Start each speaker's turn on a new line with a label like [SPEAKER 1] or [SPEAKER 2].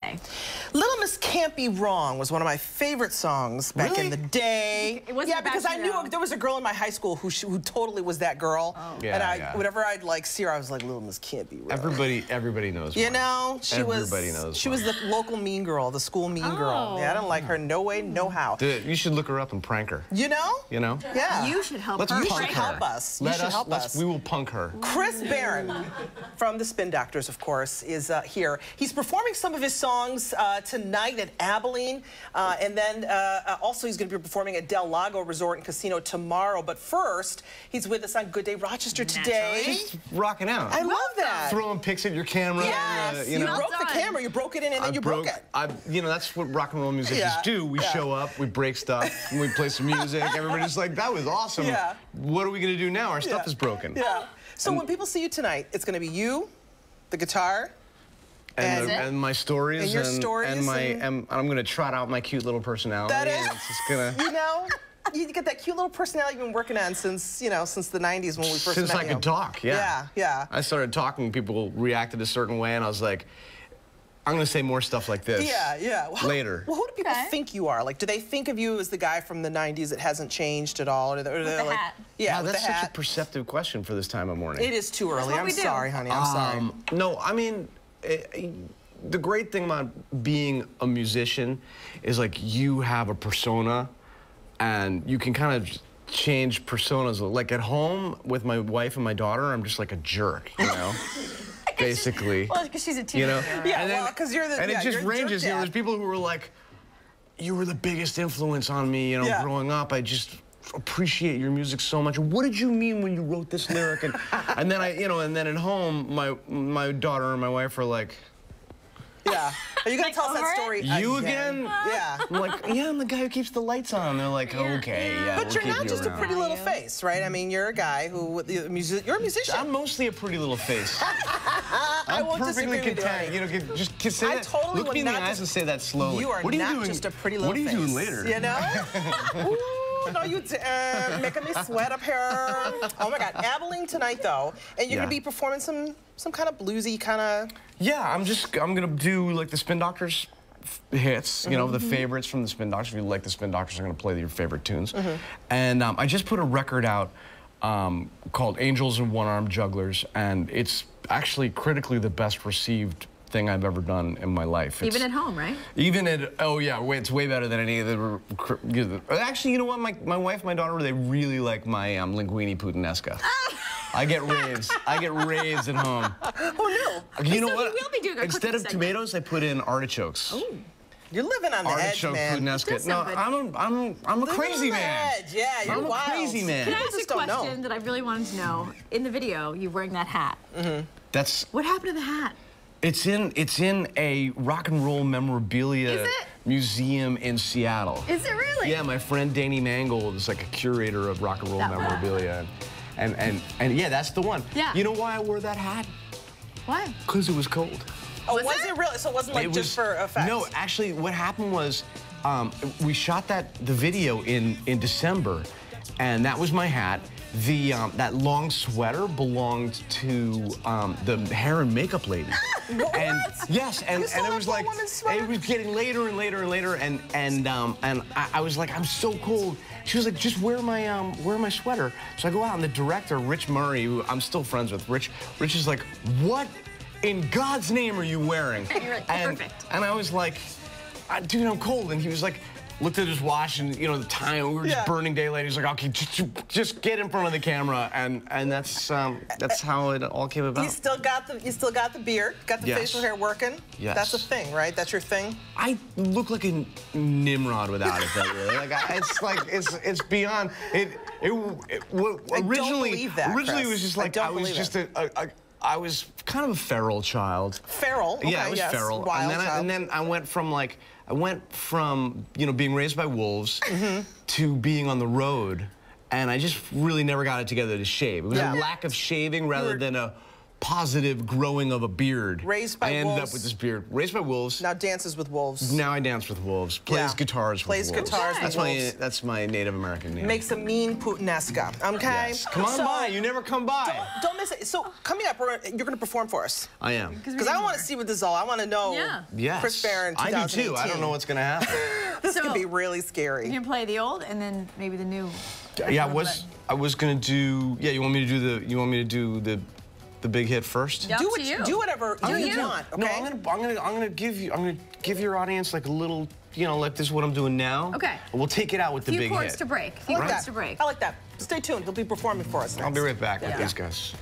[SPEAKER 1] Little Miss Can't Be Wrong was one of my favorite songs back in the day. Yeah, because I knew there was a girl in my high school who totally was that girl. Oh. Yeah, and whenever I'd like see her, I was like, Little Miss Can't Be Wrong.
[SPEAKER 2] Everybody knows.
[SPEAKER 1] You know, she was the local mean girl, the school mean girl. Yeah, I don't like her no way, no how.
[SPEAKER 2] Dude, you should look her up and prank her.
[SPEAKER 1] You know?
[SPEAKER 2] You know?
[SPEAKER 1] Yeah.
[SPEAKER 3] You should help her.
[SPEAKER 1] You should help us. You should help us.
[SPEAKER 2] We will punk her.
[SPEAKER 1] Chris Barron from the Spin Doctors, of course, is here. He's performing some of his songs tonight at Abilene, and then also he's going to be performing at Del Lago Resort and Casino tomorrow. But first, he's with us on Good Day Rochester today.
[SPEAKER 2] Just rocking out.
[SPEAKER 1] I love that.
[SPEAKER 2] Throwing pics at your camera.
[SPEAKER 1] Yes, you broke the camera. You broke it in, and then you broke it.
[SPEAKER 2] You know, that's what rock and roll musicians do. We show up, we break stuff, and we play some music. Everybody's like, that was awesome. Yeah. What are we going to do now? Our stuff is broken.
[SPEAKER 1] Yeah. So when people see you tonight, it's going to be you, the guitar,
[SPEAKER 2] and my stories,
[SPEAKER 1] and your stories,
[SPEAKER 2] and I'm gonna trot out my cute little personality.
[SPEAKER 1] That is,
[SPEAKER 2] and it's just gonna,
[SPEAKER 1] you know, you get that cute little personality you've been working on since since the '90s when we first met you.
[SPEAKER 2] Since I could talk,
[SPEAKER 1] yeah.
[SPEAKER 2] I started talking, people reacted a certain way, and I was like, I'm gonna say more stuff like this.
[SPEAKER 1] Yeah. Well,
[SPEAKER 2] later.
[SPEAKER 1] Well, who do people think you are? Like, do they think of you as the guy from the '90s that hasn't changed at all, or they're like,
[SPEAKER 3] hat.
[SPEAKER 1] Yeah,
[SPEAKER 2] wow, that's such a perceptive question for this time of morning.
[SPEAKER 1] It is too early. I'm sorry, honey. I'm sorry.
[SPEAKER 2] No, I mean. The great thing about being a musician is like you have a persona and you can kind of change personas. Like at home with my wife and my daughter, I'm just like a jerk, you know? Basically.
[SPEAKER 3] Well, because she's a teenager.
[SPEAKER 2] You know?
[SPEAKER 1] Yeah, well, because you're the.
[SPEAKER 2] And it just ranges. You know, there's people who were like, you were the biggest influence on me, you know, growing up. I just appreciate your music so much. What did you mean when you wrote this lyric? And then and then at home, my daughter and my wife are like,
[SPEAKER 1] yeah. Are you going to tell us that story
[SPEAKER 2] You again?
[SPEAKER 1] Yeah.
[SPEAKER 2] I'm like, yeah, I'm the guy who keeps the lights on. They're like, okay, yeah.
[SPEAKER 1] But you're not just a pretty little face, right? I mean, you're a guy who, you're a musician.
[SPEAKER 2] I'm mostly a pretty little face.
[SPEAKER 1] I won't
[SPEAKER 2] perfectly
[SPEAKER 1] disagree
[SPEAKER 2] content.
[SPEAKER 1] with you.
[SPEAKER 2] You know, just say that.
[SPEAKER 1] Totally
[SPEAKER 2] Look me in the eyes and say that slowly.
[SPEAKER 1] You are not just a pretty little face.
[SPEAKER 2] What are you doing later?
[SPEAKER 1] You know? Ooh, no, you making me sweat up here. Oh my God, Abilene tonight though, and you're gonna be performing some kind of bluesy kind of.
[SPEAKER 2] Yeah, I'm gonna do like the Spin Doctors hits, you know, the favorites from the Spin Doctors. If you like the Spin Doctors, I'm gonna play your favorite tunes. And I just put a record out called Angels and One-Armed Jugglers, and it's actually critically the best received thing I've ever done in my life.
[SPEAKER 3] Even at home, right?
[SPEAKER 2] Even at, oh yeah, it's way better than any of the, actually, you know what, my wife and my daughter, they really like my linguine puttanesca. I get raves. I get raves at home.
[SPEAKER 1] Oh no.
[SPEAKER 2] You know what?
[SPEAKER 3] We'll be doing
[SPEAKER 2] instead of tomatoes, I put in artichokes.
[SPEAKER 1] Oh. You're living on the edge, man.
[SPEAKER 2] Artichoke puttanesca. No, I'm a crazy man.
[SPEAKER 1] Yeah, you're wild.
[SPEAKER 2] I'm a crazy man.
[SPEAKER 3] Can I ask a question that I really wanted to know? In the video, you're wearing that hat.
[SPEAKER 2] That's.
[SPEAKER 3] What happened to the hat?
[SPEAKER 2] It's in a rock and roll memorabilia museum in Seattle.
[SPEAKER 3] Is it really?
[SPEAKER 2] Yeah, my friend Danny Mangold is like a curator of rock and roll memorabilia. And yeah, that's the one.
[SPEAKER 3] Yeah.
[SPEAKER 2] You know why I wore that hat?
[SPEAKER 3] Why?
[SPEAKER 2] Because it was cold.
[SPEAKER 1] Oh, was it really? So it wasn't like just for effect?
[SPEAKER 2] No, actually, what happened was we shot the video in December, and that was my hat. That long sweater belonged to the hair and makeup lady.
[SPEAKER 1] And
[SPEAKER 2] yes, and it was like it was getting later and later and later, and I was like, I'm so cold. She was like, just wear my sweater. So I go out, and the director, Rich Murray, who I'm still friends with, Rich is like, what in God's name are you wearing?
[SPEAKER 3] And you're like, perfect.
[SPEAKER 2] And I was like, dude, I'm cold. And he was like, looked at his watch, and you know the time. We were just burning daylight. He's like, okay, just get in front of the camera, and that's how it all came about.
[SPEAKER 1] You still got the beard, got the facial hair working.
[SPEAKER 2] Yes.
[SPEAKER 1] That's a thing, right? That's your thing.
[SPEAKER 2] I look like a Nimrod without it, though. Really. Like it's beyond it. Originally it was just like I was kind of a feral child.
[SPEAKER 1] Feral? Okay,
[SPEAKER 2] yeah, I was feral.
[SPEAKER 1] Wild
[SPEAKER 2] and then I went from being raised by wolves to being on the road, and I just really never got it together to shave. It was a lack of shaving rather than a positive growing of a beard.
[SPEAKER 1] Raised by
[SPEAKER 2] I ended
[SPEAKER 1] wolves.
[SPEAKER 2] up with this beard. Raised by wolves.
[SPEAKER 1] Now dances with wolves.
[SPEAKER 2] Now I dance with wolves. Plays guitars with wolves.
[SPEAKER 1] Plays guitars with wolves.
[SPEAKER 2] That's my Native American name.
[SPEAKER 1] Makes a mean Puttanesca. Okay?
[SPEAKER 2] Yes. Come on by. You never come by.
[SPEAKER 1] Don't miss it. So coming up, you're going to perform for us.
[SPEAKER 2] I am.
[SPEAKER 1] Because I want to see what this is all. I want to know
[SPEAKER 2] Yes.
[SPEAKER 1] Chris Barron
[SPEAKER 2] I
[SPEAKER 1] 2018.
[SPEAKER 2] do too. I don't know what's going to happen.
[SPEAKER 1] This could be really scary.
[SPEAKER 3] You can play the old and then maybe the new.
[SPEAKER 2] Yeah, I was going to do. Yeah, you want me to do the big hit first?
[SPEAKER 3] Yep.
[SPEAKER 1] Do whatever you want. Okay?
[SPEAKER 2] No, I'm gonna give your audience like a little, like this is what I'm doing now.
[SPEAKER 3] Okay.
[SPEAKER 2] We'll take it out with the big hit.
[SPEAKER 3] Few chords to break.
[SPEAKER 1] I like that. Stay tuned. He'll be performing for us next.
[SPEAKER 2] I'll be right back with these guys.